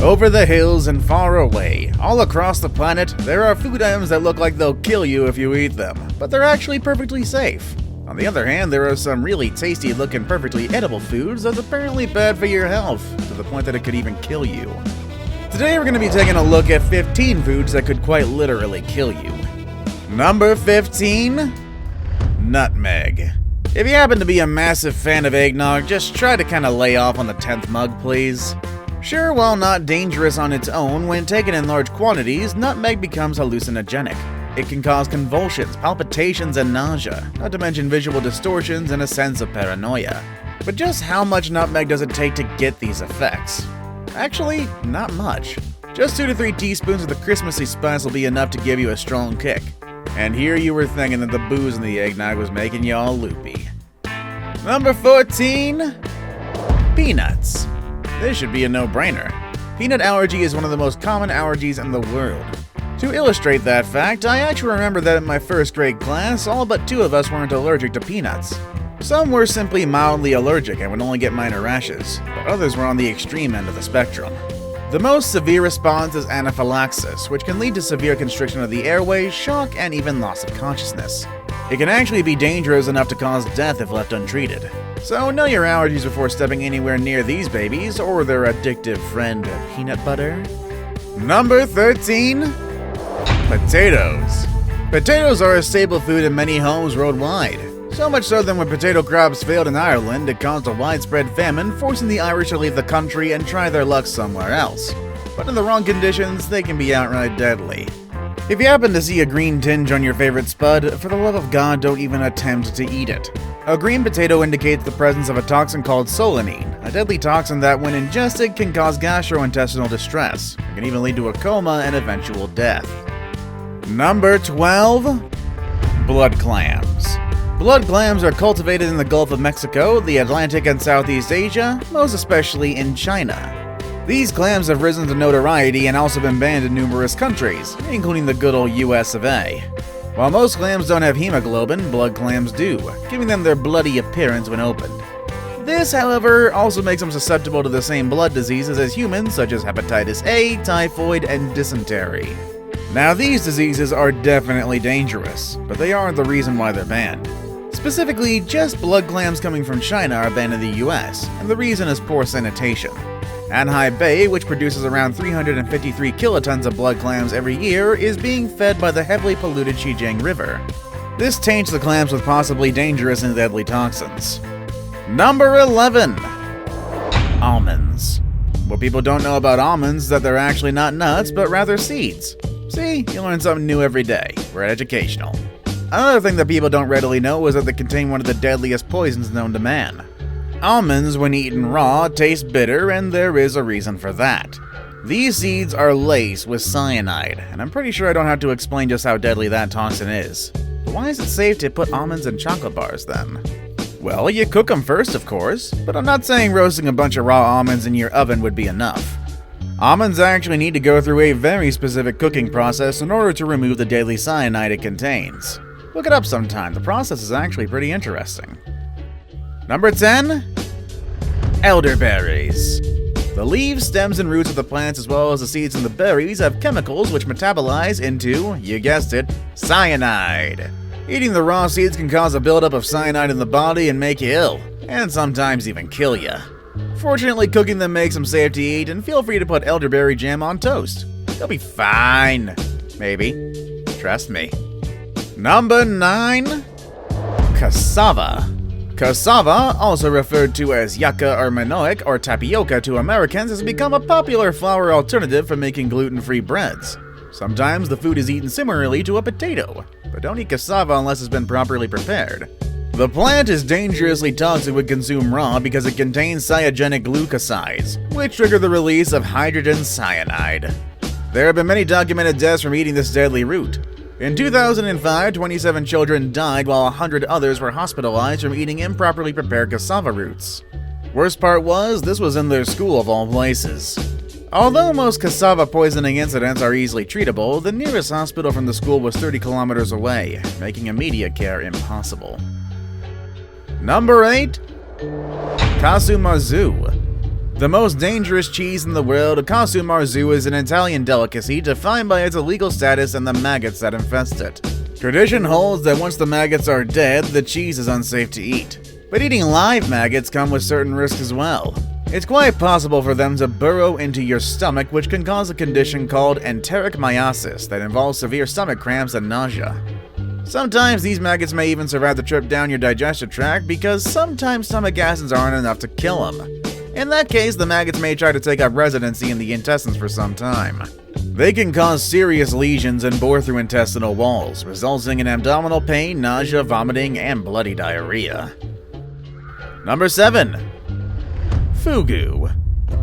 Over the hills and far away, all across the planet, there are food items that look like they'll kill you if you eat them, but they're actually perfectly safe. On the other hand, there are some really tasty looking perfectly edible foods that's apparently bad for your health, to the point that it could even kill you. Today we're going to be taking a look at 15 foods that could quite literally kill you. Number 15. Nutmeg. If you happen to be a massive fan of eggnog, just try to kinda lay off on the 10th mug, please. Sure, while not dangerous on its own, when taken in large quantities, nutmeg becomes hallucinogenic. It can cause convulsions, palpitations, and nausea, not to mention visual distortions and a sense of paranoia. But just how much nutmeg does it take to get these effects? Actually, not much. Just 2 to 3 teaspoons of the Christmassy spice will be enough to give you a strong kick. And here you were thinking that the booze in the eggnog was making you all loopy. Number 14. Peanuts. This should be a no-brainer. Peanut allergy is one of the most common allergies in the world. To illustrate that fact, I actually remember that in my first grade class, all but 2 of us weren't allergic to peanuts. Some were simply mildly allergic and would only get minor rashes, but others were on the extreme end of the spectrum. The most severe response is anaphylaxis, which can lead to severe constriction of the airways, shock, and even loss of consciousness. It can actually be dangerous enough to cause death if left untreated. So know your allergies before stepping anywhere near these babies or their addictive friend, peanut butter. Number 13. Potatoes. Potatoes are a staple food in many homes worldwide. So much so that when potato crops failed in Ireland, it caused a widespread famine, forcing the Irish to leave the country and try their luck somewhere else. But in the wrong conditions, they can be outright deadly. If you happen to see a green tinge on your favorite spud, for the love of God, don't even attempt to eat it. A green potato indicates the presence of a toxin called solanine, a deadly toxin that, when ingested, can cause gastrointestinal distress. It can even lead to a coma and eventual death. Number 12. Blood clams. Blood clams are cultivated in the Gulf of Mexico, the Atlantic, and Southeast Asia, most especially in China. These clams have risen to notoriety and also been banned in numerous countries, including the good old US of A. While most clams don't have hemoglobin, blood clams do, giving them their bloody appearance when opened. This, however, also makes them susceptible to the same blood diseases as humans, such as hepatitis A, typhoid, and dysentery. Now, these diseases are definitely dangerous, but they aren't the reason why they're banned. Specifically, just blood clams coming from China are banned in the US, and the reason is poor sanitation. Anhai Bay, which produces around 353 kilotons of blood clams every year, is being fed by the heavily polluted Xinjiang River. This taints the clams with possibly dangerous and deadly toxins. Number 11. Almonds. What people don't know about almonds is that they're actually not nuts, but rather seeds. See, you learn something new every day. We're educational. Another thing that people don't readily know is that they contain one of the deadliest poisons known to man. Almonds, when eaten raw, taste bitter, and there is a reason for that. These seeds are laced with cyanide, and I'm pretty sure I don't have to explain just how deadly that toxin is. But why is it safe to put almonds in chocolate bars then? Well, you cook them first, of course, but I'm not saying roasting a bunch of raw almonds in your oven would be enough. Almonds actually need to go through a very specific cooking process in order to remove the deadly cyanide it contains. Look it up sometime, the process is actually pretty interesting. Number 10. Elderberries. The leaves, stems, and roots of the plants, as well as the seeds and the berries, have chemicals which metabolize into, you guessed it, cyanide. Eating the raw seeds can cause a buildup of cyanide in the body and make you ill, and sometimes even kill you. Fortunately, cooking them makes them safe to eat, and feel free to put elderberry jam on toast. You'll be fine. Maybe. Trust me. Number 9. Cassava. Cassava, also referred to as yucca or manioc or tapioca to Americans, has become a popular flour alternative for making gluten-free breads. Sometimes the food is eaten similarly to a potato, but don't eat cassava unless it's been properly prepared. The plant is dangerously toxic when consumed raw because it contains cyanogenic glucosides, which trigger the release of hydrogen cyanide. There have been many documented deaths from eating this deadly root. In 2005, 27 children died while 100 others were hospitalized from eating improperly prepared cassava roots. Worst part was, this was in their school of all places. Although most cassava poisoning incidents are easily treatable, the nearest hospital from the school was 30 kilometers away, making immediate care impossible. Number 8. CASU MARZU. The most dangerous cheese in the world, CASU MARZU, is an Italian delicacy defined by its illegal status and the maggots that infest it. Tradition holds that once the maggots are dead, the cheese is unsafe to eat. But eating live maggots come with certain risks as well. It's quite possible for them to burrow into your stomach, which can cause a condition called enteric meiosis that involves severe stomach cramps and nausea. Sometimes these maggots may even survive the trip down your digestive tract because sometimes stomach acids aren't enough to kill them. In that case, the maggots may try to take up residency in the intestines for some time. They can cause serious lesions and bore through intestinal walls, resulting in abdominal pain, nausea, vomiting, and bloody diarrhea. Number 7. Fugu.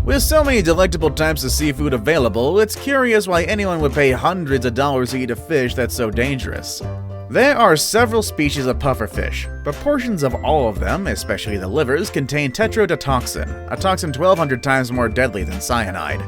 With so many delectable types of seafood available, it's curious why anyone would pay hundreds of dollars to eat a fish that's so dangerous. There are several species of pufferfish, but portions of all of them, especially the livers, contain tetrodotoxin, a toxin 1,200 times more deadly than cyanide.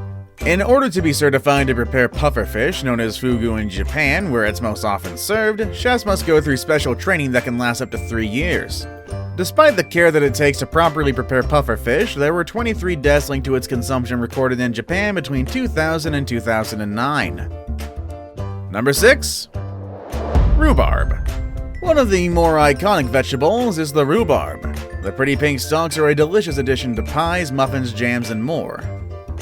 In order to be certified to prepare pufferfish, known as fugu in Japan, where it's most often served, chefs must go through special training that can last up to 3 years. Despite the care that it takes to properly prepare pufferfish, there were 23 deaths linked to its consumption recorded in Japan between 2000 and 2009. Number 6. Rhubarb. One of the more iconic vegetables is the rhubarb. The pretty pink stalks are a delicious addition to pies, muffins, jams, and more.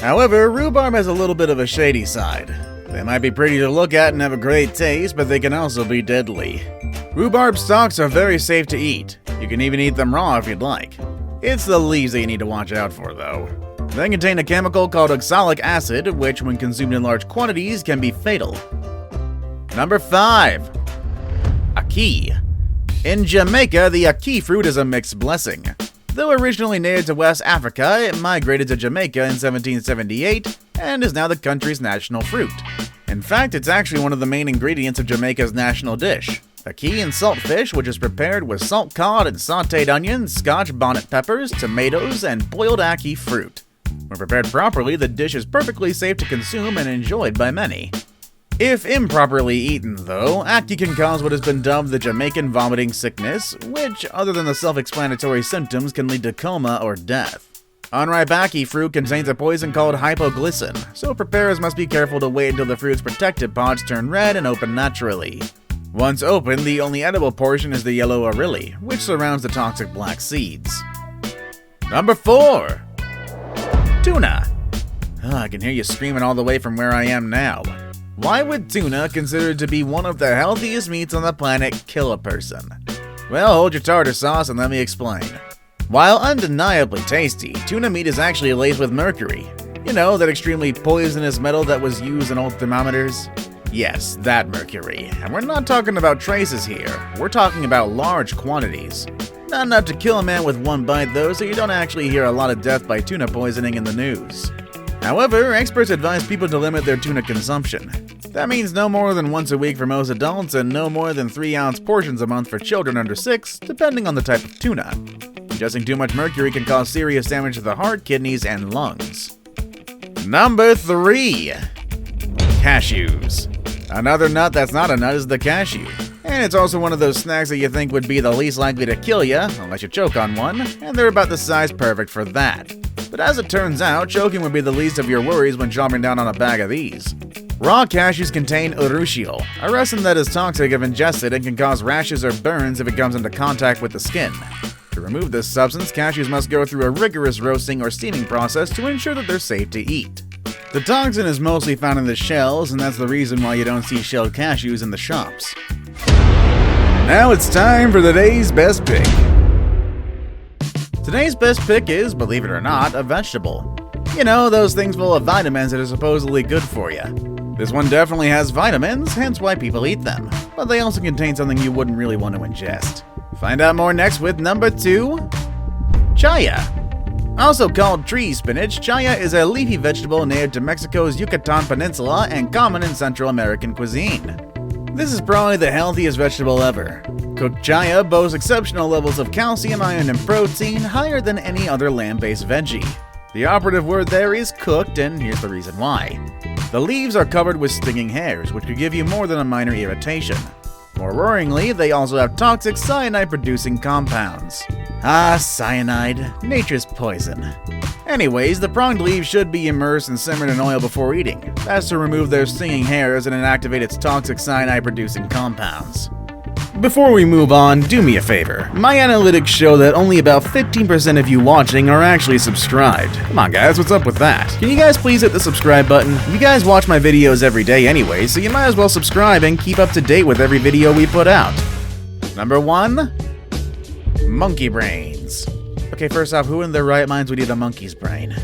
However, rhubarb has a little bit of a shady side. They might be pretty to look at and have a great taste, but they can also be deadly. Rhubarb stalks are very safe to eat. You can even eat them raw if you'd like. It's the leaves that you need to watch out for, though. They contain a chemical called oxalic acid, which, when consumed in large quantities, can be fatal. Number 5. Ackee. In Jamaica, the ackee fruit is a mixed blessing. Though originally native to West Africa, it migrated to Jamaica in 1778 and is now the country's national fruit. In fact, it's actually one of the main ingredients of Jamaica's national dish. Ackee and saltfish, which is prepared with salt cod and sautéed onions, Scotch bonnet peppers, tomatoes, and boiled ackee fruit. When prepared properly, the dish is perfectly safe to consume and enjoyed by many. If improperly eaten, though, ackee can cause what has been dubbed the Jamaican vomiting sickness, which, other than the self-explanatory symptoms, can lead to coma or death. Unripe ackee fruit contains a poison called hypoglycin, so preparers must be careful to wait until the fruit's protective pods turn red and open naturally. Once open, the only edible portion is the yellow arili, which surrounds the toxic black seeds. Number 4. Tuna. I can hear you screaming all the way from where I am now. Why would tuna, considered to be one of the healthiest meats on the planet, kill a person? Well, hold your tartar sauce and let me explain. While undeniably tasty, tuna meat is actually laced with mercury. You know, that extremely poisonous metal that was used in old thermometers? Yes, that mercury. And we're not talking about traces here. We're talking about large quantities. Not enough to kill a man with one bite though, so you don't actually hear a lot of death by tuna poisoning in the news. However, experts advise people to limit their tuna consumption. That means no more than once a week for most adults and no more than 3-ounce portions a month for children under 6, depending on the type of tuna. Ingesting too much mercury can cause serious damage to the heart, kidneys, and lungs. Number 3. Cashews. Another nut that's not a nut is the cashew. And it's also one of those snacks that you think would be the least likely to kill you, unless you choke on one, and they're about the size perfect for that. But as it turns out, choking would be the least of your worries when chomping down on a bag of these. Raw cashews contain urushiol, a resin that is toxic if ingested and can cause rashes or burns if it comes into contact with the skin. To remove this substance, cashews must go through a rigorous roasting or steaming process to ensure that they're safe to eat. The toxin is mostly found in the shells, and that's the reason why you don't see shelled cashews in the shops. Now it's time for today's best pick. Today's best pick is, believe it or not, a vegetable. You know, those things full of vitamins that are supposedly good for you. This one definitely has vitamins, hence why people eat them, but they also contain something you wouldn't really want to ingest. Find out more next with number 2, chaya. Also called tree spinach, chaya is a leafy vegetable native to Mexico's Yucatan Peninsula and common in Central American cuisine. This is probably the healthiest vegetable ever. Cooked chaya boasts exceptional levels of calcium, iron, and protein, higher than any other land-based veggie. The operative word there is cooked, and here's the reason why. The leaves are covered with stinging hairs, which could give you more than a minor irritation. More worryingly, they also have toxic cyanide-producing compounds. Ah, cyanide, nature's poison. Anyways, the pronged leaves should be immersed and simmered in oil before eating. That's to remove their stinging hairs and inactivate its toxic cyanide-producing compounds. Before we move on, do me a favor. My analytics show that only about 15% of you watching are actually subscribed. Come on guys, what's up with that? Can you guys please hit the subscribe button? You guys watch my videos every day anyway, so you might as well subscribe and keep up to date with every video we put out. Number 1. Monkey brains. Okay, first off, who in their right minds would eat a monkey's brain?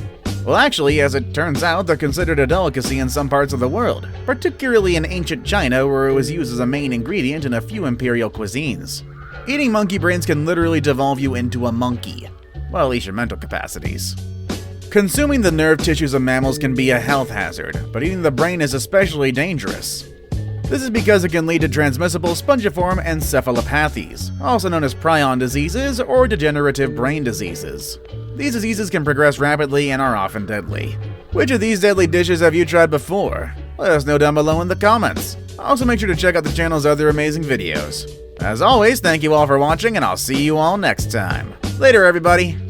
Well, actually, as it turns out, they're considered a delicacy in some parts of the world, particularly in ancient China, where it was used as a main ingredient in a few imperial cuisines. Eating monkey brains can literally devolve you into a monkey. Well, at least your mental capacities. Consuming the nerve tissues of mammals can be a health hazard, but eating the brain is especially dangerous. This is because it can lead to transmissible spongiform encephalopathies, also known as prion diseases or degenerative brain diseases. These diseases can progress rapidly and are often deadly. Which of these deadly dishes have you tried before? Let us know down below in the comments. Also make sure to check out the channel's other amazing videos. As always, thank you all for watching and I'll see you all next time. Later everybody!